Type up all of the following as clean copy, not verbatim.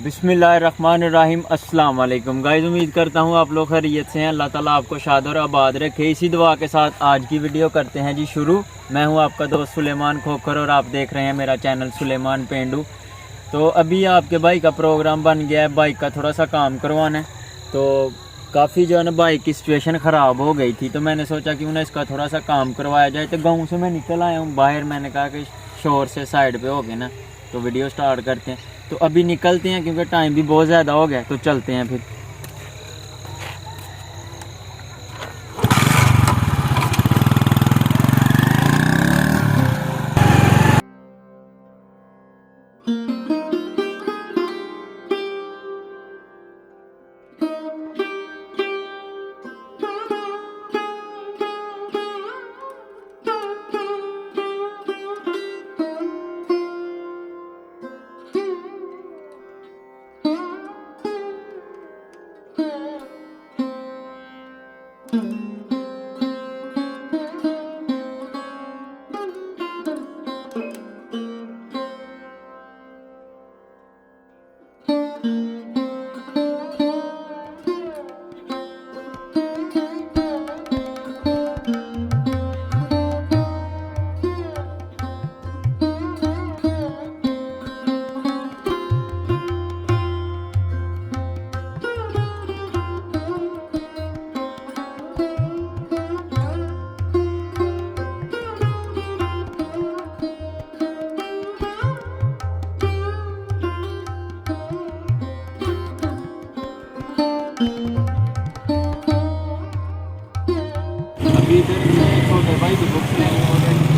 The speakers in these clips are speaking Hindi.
बिस्मिल्लाहिर्रहमानिर्रहीम। अस्सलाम वालेकुम गाइस, उम्मीद करता हूँ आप लोग खैरियत से हैं। अल्लाह ताला आपको शाद और आबाद रखे। इसी दुआ के साथ आज की वीडियो करते हैं जी शुरू। मैं हूँ आपका दोस्त सुलेमान खोखर और आप देख रहे हैं मेरा चैनल सुलेमान पेंडू। तो अभी आपके भाई का प्रोग्राम बन गया है, बाइक का थोड़ा सा काम करवाना है। तो काफ़ी जो है ना बाइक की सिचुएशन ख़राब हो गई थी, तो मैंने सोचा कि उन्हें इसका थोड़ा सा काम करवाया जाए। तो गाँव से मैं निकल आया हूँ बाहर, मैंने कहा कि शोर से साइड पे हो गए ना तो वीडियो स्टार्ट करते हैं। तो अभी निकलते हैं क्योंकि टाइम भी बहुत ज़्यादा हो गया, तो चलते हैं फिर। अभी इधर छोटे भाई की बुक्स लेनी हो रही है।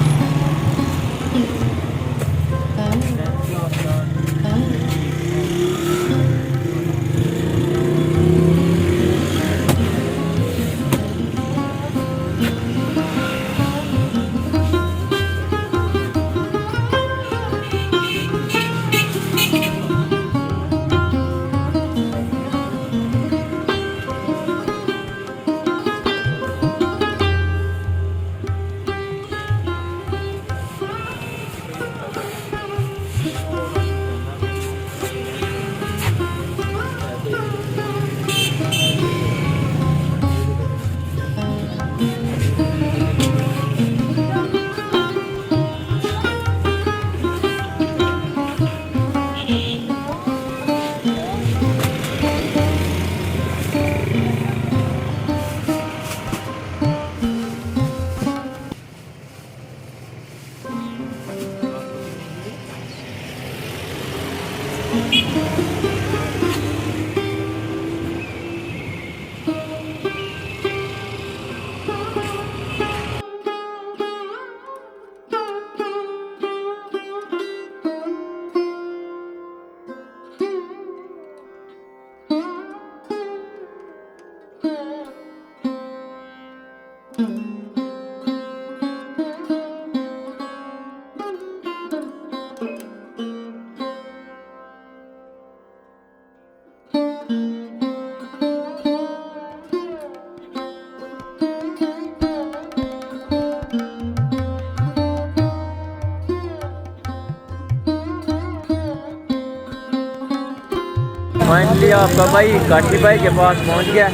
फाइनली आपका भाई काशी भाई के पास पहुंच गया।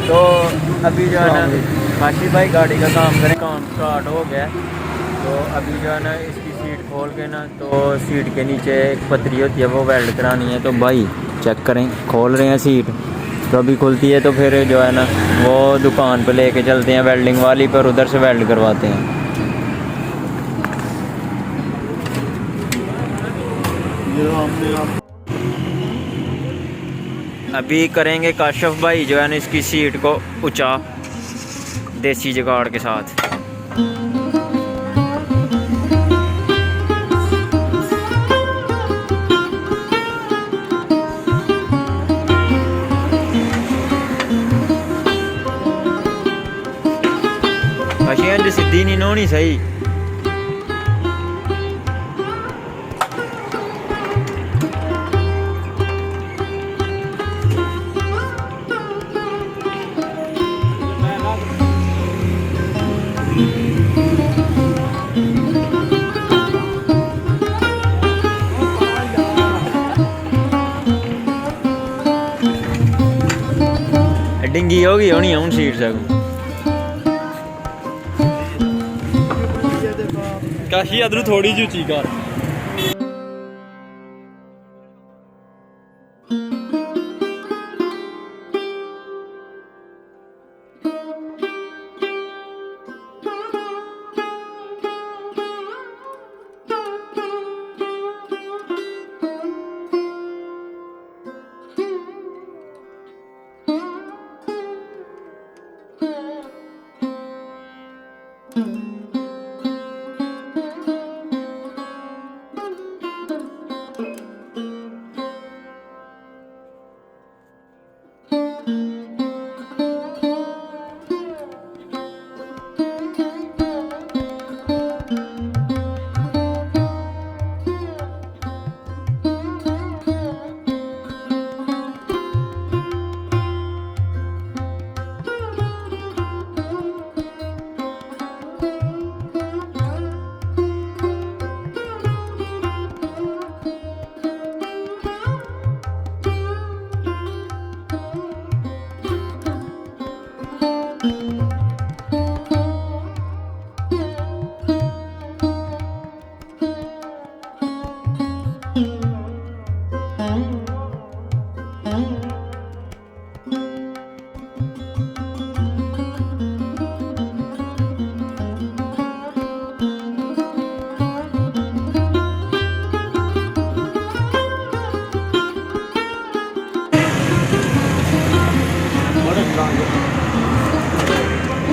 तो अभी जो है ना काशी भाई गाड़ी का काम स्टार्ट हो गया। तो अभी जो है ना इसकी सीट खोल के ना, तो सीट के नीचे एक पतरी होती है वो वेल्ड करानी है। तो भाई चेक करें, खोल रहे हैं सीट। तो अभी खुलती है तो फिर जो है ना वो दुकान पे लेके चलते हैं वेल्डिंग वाली पर, उधर से वेल्ड करवाते हैं। अभी करेंगे काशफ भाई जो है ना इसकी सीट को ऊंचा देसी जुगाड़ के साथ। काशी सीधी नहीं होनी सही। डिंगी हो गई होनी हूँ सीट सकूँ काशी अदरू थोड़ी जी उची कर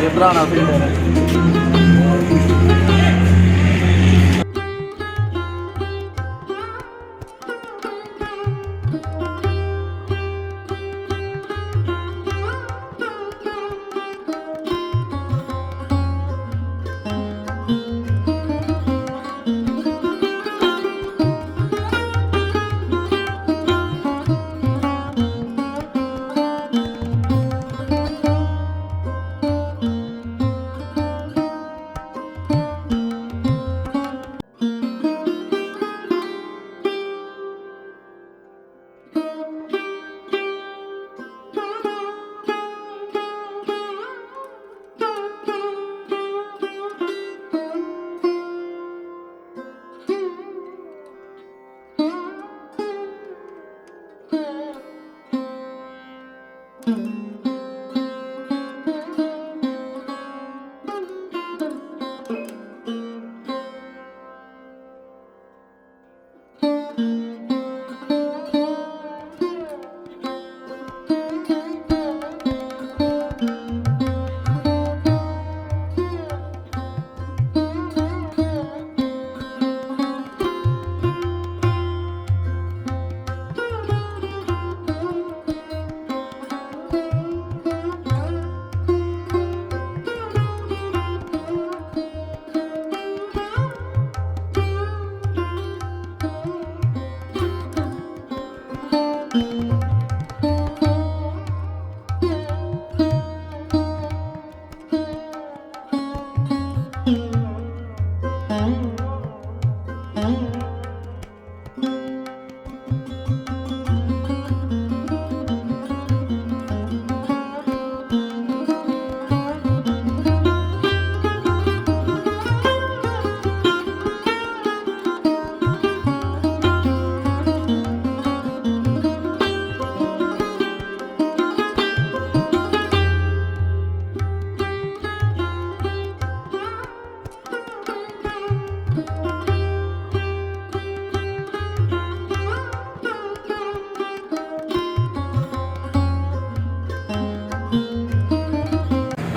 ये पुराना फिल्टर है।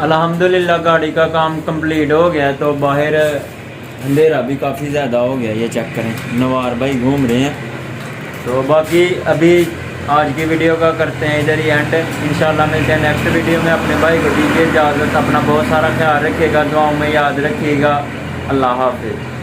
अल्हम्दुलिल्लाह गाड़ी का काम कंप्लीट हो गया। तो बाहर अंधेरा भी काफ़ी ज़्यादा हो गया, ये चेक करें, नवार भाई घूम रहे हैं। तो बाकी अभी आज की वीडियो का करते हैं इधर ही एंड। इंशाल्लाह मिलते हैं नेक्स्ट वीडियो में। अपने भाई को दीजिए इजाज़त, अपना बहुत सारा ख्याल रखिएगा, दुआओं में याद रखिएगा। अल्लाह हाफिज़।